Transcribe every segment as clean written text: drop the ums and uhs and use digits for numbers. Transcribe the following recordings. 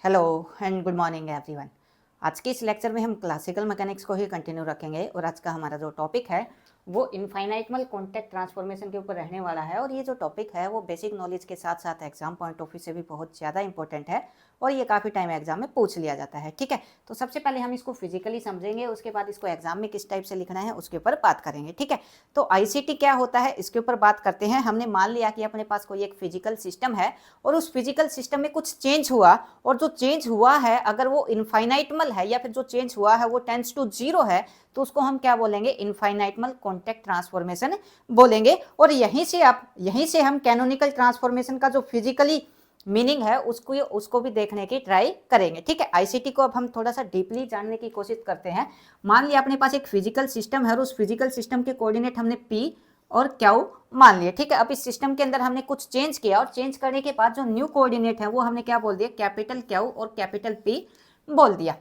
Hello and good morning everyone. आज के इस लेक्चर में हम क्लासिकल मैकेनिक्स को ही कंटिन्यू रखेंगे और आज का हमारा जो टॉपिक है वो इनफाइनाइटमल कॉन्टैक्ट ट्रांसफॉर्मेशन के ऊपर रहने वाला है। और ये जो टॉपिक है वो बेसिक नॉलेज के साथ साथ एग्जाम पॉइंट ऑफ व्यू से भी बहुत ज़्यादा इंपॉर्टेंट है और ये काफ़ी टाइम एग्जाम में पूछ लिया जाता है। ठीक है, तो सबसे पहले हम इसको फिजिकली समझेंगे, उसके बाद इसको एग्जाम में किस टाइप से लिखना है उसके ऊपर बात करेंगे। ठीक है, तो आईसीटी क्या होता है इसके ऊपर बात करते हैं। हमने मान लिया कि अपने पास कोई एक फिजिकल सिस्टम है और उस फिजिकल सिस्टम में कुछ चेंज हुआ, और जो चेंज हुआ है अगर वो इनफाइनाइटमल है या फिर जो चेंज हुआ है वो टेंड्स टू जीरो है, तो उसको हम क्या बोलेंगे, इनफाइनाइटमल कॉन्टैक्ट ट्रांसफॉर्मेशन बोलेंगे। और यहीं से हम कैनोनिकल ट्रांसफॉर्मेशन का जो फिजिकली मीनिंग है उसको भी देखने की ट्राई करेंगे। ठीक है, आईसीटी को अब हम थोड़ा सा डीपली जानने की कोशिश करते हैं। मान लिया अपने पास एक फिजिकल सिस्टम है और उस फिजिकल सिस्टम के कोऑर्डिनेट हमने पी और क्यू मान लिए। ठीक है, अब इस सिस्टम के अंदर हमने कुछ चेंज किया और चेंज करने के बाद जो न्यू कोऑर्डिनेट है वो हमने क्या बोल दिया, कैपिटल क्यू और कैपिटल पी बोल दिया।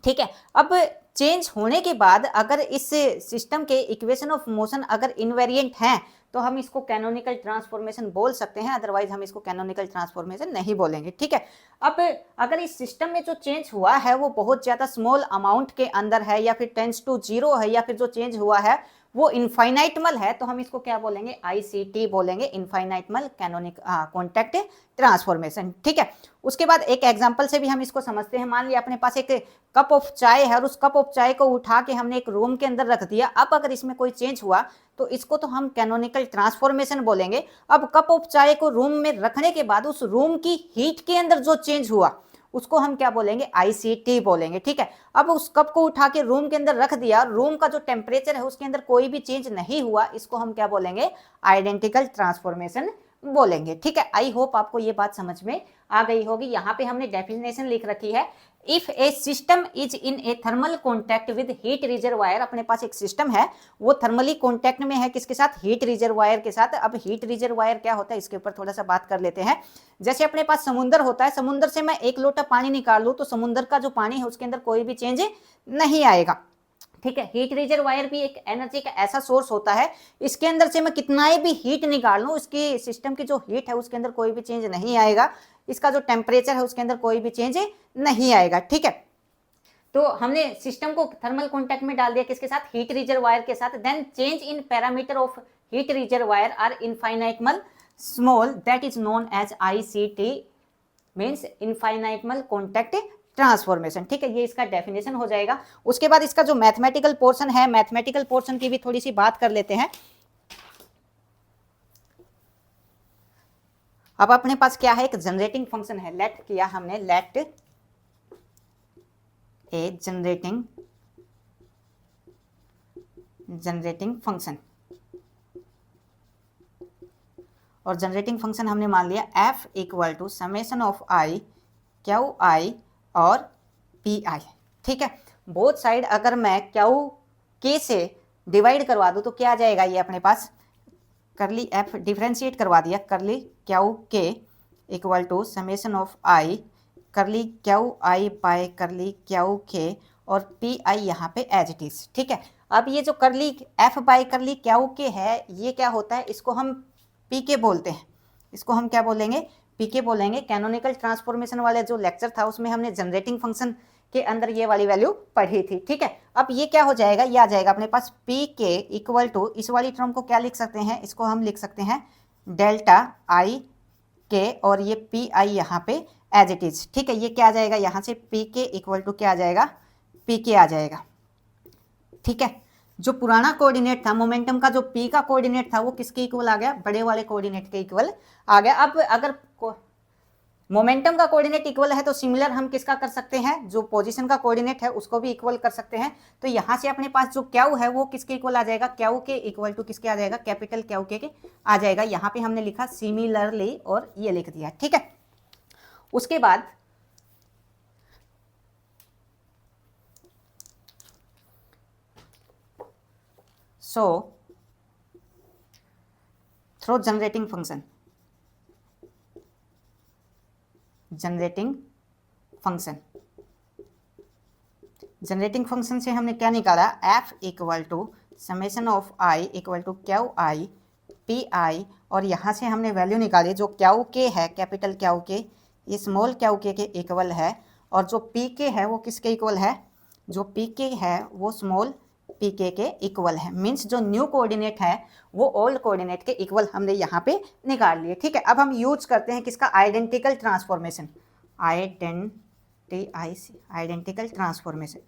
ठीक है, अब चेंज होने के बाद अगर इस सिस्टम के इक्वेशन ऑफ मोशन अगर इनवेरिएंट हैं तो हम इसको कैनोनिकल ट्रांसफॉर्मेशन बोल सकते हैं, अदरवाइज हम इसको कैनोनिकल ट्रांसफॉर्मेशन नहीं बोलेंगे। ठीक है, अब अगर इस सिस्टम में जो चेंज हुआ है वो बहुत ज़्यादा स्मॉल अमाउंट के अंदर है या फिर टेंड्स टू जीरो है या फिर जो चेंज हुआ है वो इनफाइनाइटमल है, तो हम इसको क्या बोलेंगे, आईसीटी बोलेंगे, इनफाइनाइटमल कैनोनिक कॉन्टैक्ट ट्रांसफॉर्मेशन। ठीक है, उसके बाद एक एग्जांपल से भी हम इसको समझते हैं। मान लिया अपने पास एक कप ऑफ चाय है और उस कप ऑफ चाय को उठा के हमने एक रूम के अंदर रख दिया। अब अगर इसमें कोई चेंज हुआ तो इसको तो हम कैनोनिकल ट्रांसफॉर्मेशन बोलेंगे। अब कप ऑफ चाय को रूम में रखने के बाद उस रूम की हीट के अंदर जो चेंज हुआ उसको हम क्या बोलेंगे, आईसीटी बोलेंगे। ठीक है, अब उस कप को उठा के रूम के अंदर रख दिया, रूम का जो टेम्परेचर है उसके अंदर कोई भी चेंज नहीं हुआ, इसको हम क्या बोलेंगे, आइडेंटिकल ट्रांसफॉर्मेशन बोलेंगे। ठीक है, आई होप आपको ये बात समझ में आ गई होगी। यहाँ पे हमने डेफिनेशन लिख रखी है, if A system is in A thermal contact with heat reservoir. अपने पास एक सिस्टम है वो थर्मली कॉन्टैक्ट में है, किसके साथ, हीट रिजर्वायर के साथ। अब हीट रिजर्वायर क्या होता है इसके ऊपर थोड़ा सा बात कर लेते हैं। जैसे अपने पास समुद्र होता है, समुद्र से मैं एक लोटा पानी निकाल लूं तो समुद्र का जो पानी है उसके अंदर कोई भी चेंज नहीं आएगा। ठीक है, हीट रिजर्वायर भी एक एनर्जी का ऐसा सोर्स होता है, इसके अंदर से मैं कितना ही भी हीट निकाल लूं, इसकी सिस्टम की जो हीट है उसके अंदर कोई भी चेंज नहीं आएगा, इसका जो टेम्परेचर है उसके अंदर कोई भी चेंज नहीं आएगा। ठीक है, तो हमने सिस्टम को थर्मल कॉन्टैक्ट में डाल दिया, किसके साथ, हीट रिजर्वायर के साथ। Then change in parameter of heat reservoir are infinitesimal small, that is known as ICT, means infinitesimal contact transformation. ठीक है, ये इसका डेफिनेशन हो जाएगा। उसके बाद इसका जो मैथमेटिकल पोर्शन है, मैथमेटिकल पोर्शन की भी थोड़ी सी बात कर लेते हैं। अब अपने पास क्या है, एक जनरेटिंग फंक्शन है, लेट किया हमने, लेट ए जनरेटिंग फंक्शन, और जनरेटिंग फंक्शन हमने मान लिया f equal to summation of i q i और पी आई। ठीक है, बोथ साइड अगर मैं क्यू के से डिवाइड करवा दूं तो क्या आ जाएगा, ये अपने पास करली एफ डिफ्रेंशिएट करवा दिया, करली क्यू के इक्वल टू समेशन ऑफ आई करली Q I bye curly Q के और पी आई यहाँ पे एज इट इज। ठीक है, अब ये जो करली एफ बाय करली क्यू के है ये क्या होता है, इसको हम पी के बोलते हैं, इसको हम क्या बोलेंगे, पी के बोलेंगे। कैनोनिकल ट्रांसफॉर्मेशन वाले जो लेक्चर था उसमें हमने जनरेटिंग फंक्शन के अंदर ये वाली वैल्यू पढ़ी थी। ठीक है, अब ये क्या हो जाएगा, ये आ जाएगा अपने पास पी के इक्वल टू, इस वाली टर्म को क्या लिख सकते हैं, इसको हम लिख सकते हैं डेल्टा आई के और ये पी आई यहाँ पे एज इट इज। ठीक है, ये क्या आ जाएगा, यहाँ से पी के इक्वल टू क्या आ जाएगा, पी के आ जाएगा। ठीक है, जो पुराना कोऑर्डिनेट था मोमेंटम का, जो पी का कोऑर्डिनेट था वो किसके इक्वल आ गया, बड़े वाले कोऑर्डिनेट के इक्वल आ गया। अब अगर मोमेंटम का कोऑर्डिनेट इक्वल है तो सिमिलर हम किसका कर सकते हैं, जो पोजीशन का कोऑर्डिनेट है उसको भी इक्वल कर सकते हैं। तो यहाँ से अपने पास जो क्यू है वो किसके इक्वल आ जाएगा, क्यू के इक्वल टू किसके आ जाएगा, कैपिटल क्यू के आ जाएगा। यहाँ पे हमने लिखा सिमिलरली और ये लिख दिया। ठीक है, उसके बाद so through generating function से हमने क्या निकाला, f equal to summation of i equal to Q I P i, और यहाँ से हमने वैल्यू निकाली जो क्यू के है, कैपिटल क्यू के ये स्मॉल क्यू के इक्वल है, और जो पी के है वो किसके इक्वल है, जो पी के है वो स्मॉल पी के इक्वल है। मीन्स जो न्यू कोऑर्डिनेट है वो ओल्ड कोऑर्डिनेट के इक्वल हमने यहाँ पे निकाल लिए। ठीक है, अब हम यूज करते हैं किसका, identical transformation, identical transformation.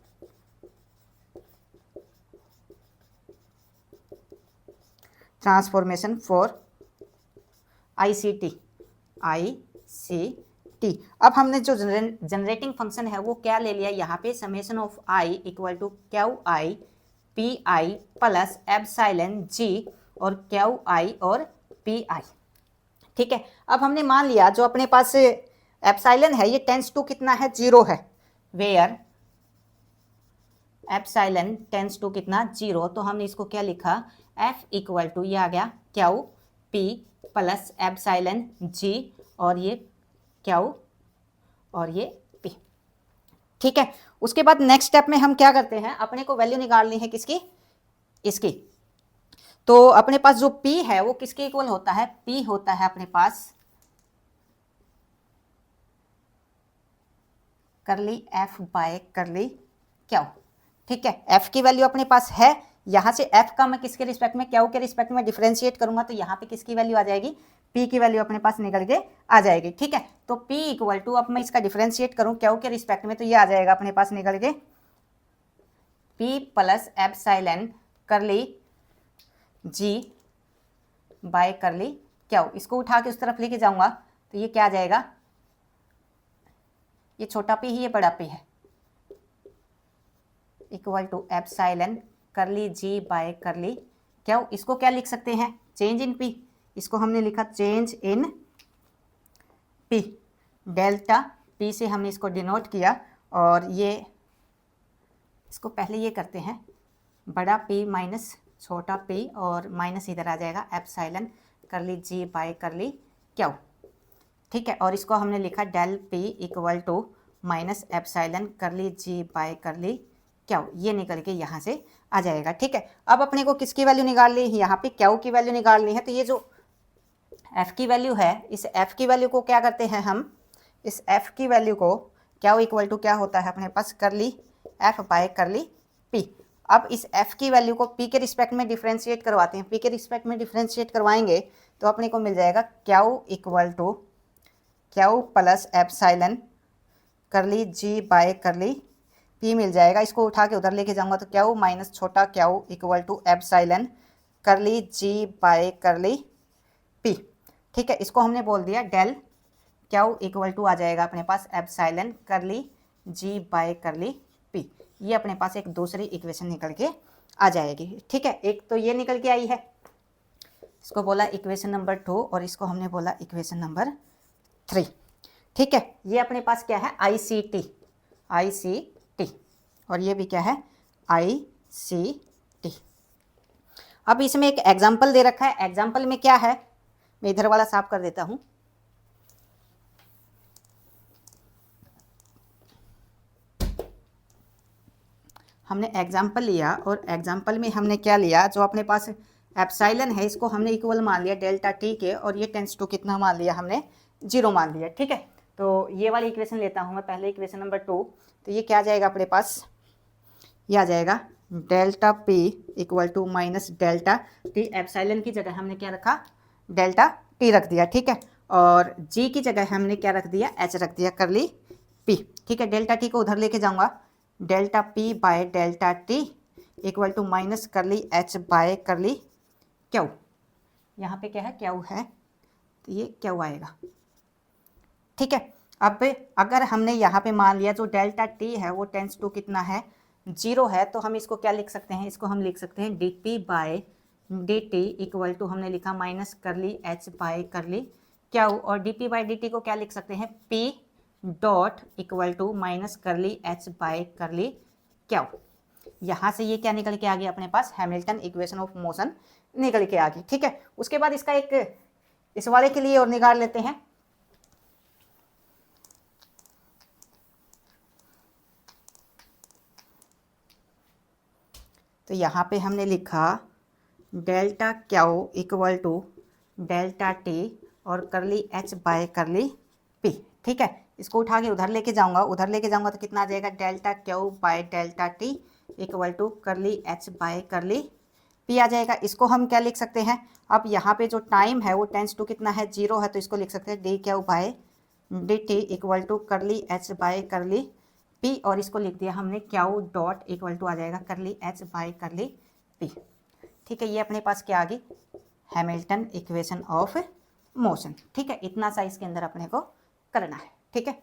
Transformation for ICT। अब हमने जो जनरेटिंग फंक्शन है वो क्या ले लिया यहाँ पे, summation of i equal to Q I P I plus epsilon G और क्यू आई और पी आई। ठीक है, अब हमने मान लिया जो अपने पास एप्सिलॉन है ये टेंस टू कितना है, 0 है, वेयर एप्सिलॉन टेंस टू कितना, 0। तो हमने इसको क्या लिखा, f इक्वल टू ये आ गया Q P plus epsilon G और ये क्यू और ये पी। ठीक है, उसके बाद नेक्स्ट स्टेप में हम क्या करते हैं, अपने को वैल्यू निकालनी है किसकी, इसकी। तो अपने पास जो p है वो किसके इक्वल होता है, p होता है अपने पास करली f बाय करली क्यू। ठीक है, f की वैल्यू अपने पास है, यहाँ से f का मैं किसके रिस्पेक्ट में, क्यू के रिस्पेक्ट में डिफरेंशिएट करूंगा तो यहाँ पे किसकी वैल्यू आ जाएगी, p की वैल्यू अपने पास निकल के आ जाएगी। ठीक है, तो p इक्वल टू, अब मैं इसका डिफरेंशिएट करूं क्यू के रिस्पेक्ट में तो ये आ जाएगा अपने पास निकल के p plus epsilon curly g by curly Q. इसको उठा के उस तरफ लेके जाऊंगा तो ये क्या आ जाएगा, ये छोटा p ही ये बड़ा p है, equal to epsilon curly g by curly Q. इसको क्या लिख सकते हैं, चेंज इन p, इसको हमने लिखा change in p, delta p से हमने इसको डिनोट किया। और ये इसको पहले ये करते हैं, बड़ा p माइनस छोटा p और माइनस इधर आ जाएगा epsilon curly g by curly Q. ठीक है, और इसको हमने लिखा del p equal to minus epsilon curly g by curly q, ये निकल के यहाँ से आ जाएगा। ठीक है, अब अपने को किसकी वैल्यू निकालनी है, यहाँ पे क्यू की वैल्यू निकालनी है। तो ये जो f की वैल्यू है, इस f की वैल्यू को क्या करते हैं हम, इस f की वैल्यू को क्यू इक्वल टू क्या होता है अपने पास, करली f बाय करली p। अब इस f की वैल्यू को p के रिस्पेक्ट में डिफरेंशिएट करवाते हैं, p के रिस्पेक्ट में डिफरेंशिएट करवाएंगे तो अपने को मिल जाएगा q equal to q plus epsilon curly g by curly p मिल जाएगा। इसको उठा के उधर लेके जाऊंगा तो क्यू माइनस छोटा q equal to epsilon curly g by curly p। ठीक है, इसको हमने बोल दिया डेल क्यू इक्वल टू आ जाएगा अपने पास epsilon curly g by curly p। ये अपने पास एक दूसरी इक्वेशन निकल के आ जाएगी। ठीक है, एक तो ये निकल के आई है, इसको बोला इक्वेशन नंबर 2 और इसको हमने बोला इक्वेशन नंबर 3। ठीक है, ये अपने पास क्या है, ICT और ये भी क्या है, ICT। अब इसमें एक एग्जाम्पल दे रखा है, एग्जाम्पल में क्या है, मैं इधर वाला साफ कर देता हूं। हमने एग्जाम्पल लिया और एग्जाम्पल में हमने क्या लिया, जो अपने पास एप्सिलॉन है इसको हमने इक्वल मान लिया डेल्टा t के, और ये टेंस टू कितना मान लिया हमने, 0 मान लिया। ठीक है, तो ये वाली इक्वेशन लेता हूँ मैं पहले, इक्वेशन नंबर 2। तो ये क्या आ जाएगा अपने पास, ये आ जाएगा delta p equal to minus delta t। Epsilon की जगह हमने क्या रखा, डेल्टा t रख दिया। ठीक है, और g की जगह हमने क्या रख दिया, h रख दिया करली p। ठीक है, डेल्टा t को उधर लेके जाऊंगा, delta p by delta t equal to minus curly h by curly q. यहाँ पे क्या है, क्यू है, तो ये क्यू आएगा। ठीक है, अब अगर हमने यहाँ पे मान लिया जो डेल्टा t है वो टेंस टू कितना है, 0 है, तो हम इसको क्या लिख सकते हैं, इसको हम लिख सकते हैं dt by dt equal to हमने लिखा minus curly h by curly q, और dp बाय dt को क्या लिख सकते हैं, p dot equal to minus curly h by curly q. यहाँ से ये क्या निकल के आ गया अपने पास, हैमिल्टन इक्वेशन ऑफ मोशन निकल के आ गई। ठीक है, उसके बाद इसका एक इस वाले के लिए और निकाल लेते हैं। तो यहाँ पे हमने लिखा delta q equal to delta t और करली h बाय करली p। ठीक है, इसको उठा के उधर लेके जाऊंगा तो कितना आ जाएगा, delta q by delta t equal to curly h by curly p आ जाएगा। इसको हम क्या लिख सकते हैं, अब यहाँ पे जो टाइम है वो टेंस टू कितना है, 0 है, तो इसको लिख सकते हैं d q by d t equal to curly h by curly p, और इसको लिख दिया हमने क्यू डॉट इक्वल टू आ जाएगा curly h by curly P. ठीक है, ये अपने पास क्या आ गई, हैमिल्टन इक्वेशन ऑफ मोशन। ठीक है, इतना सा इसके अंदर अपने को करना है। ठीक है।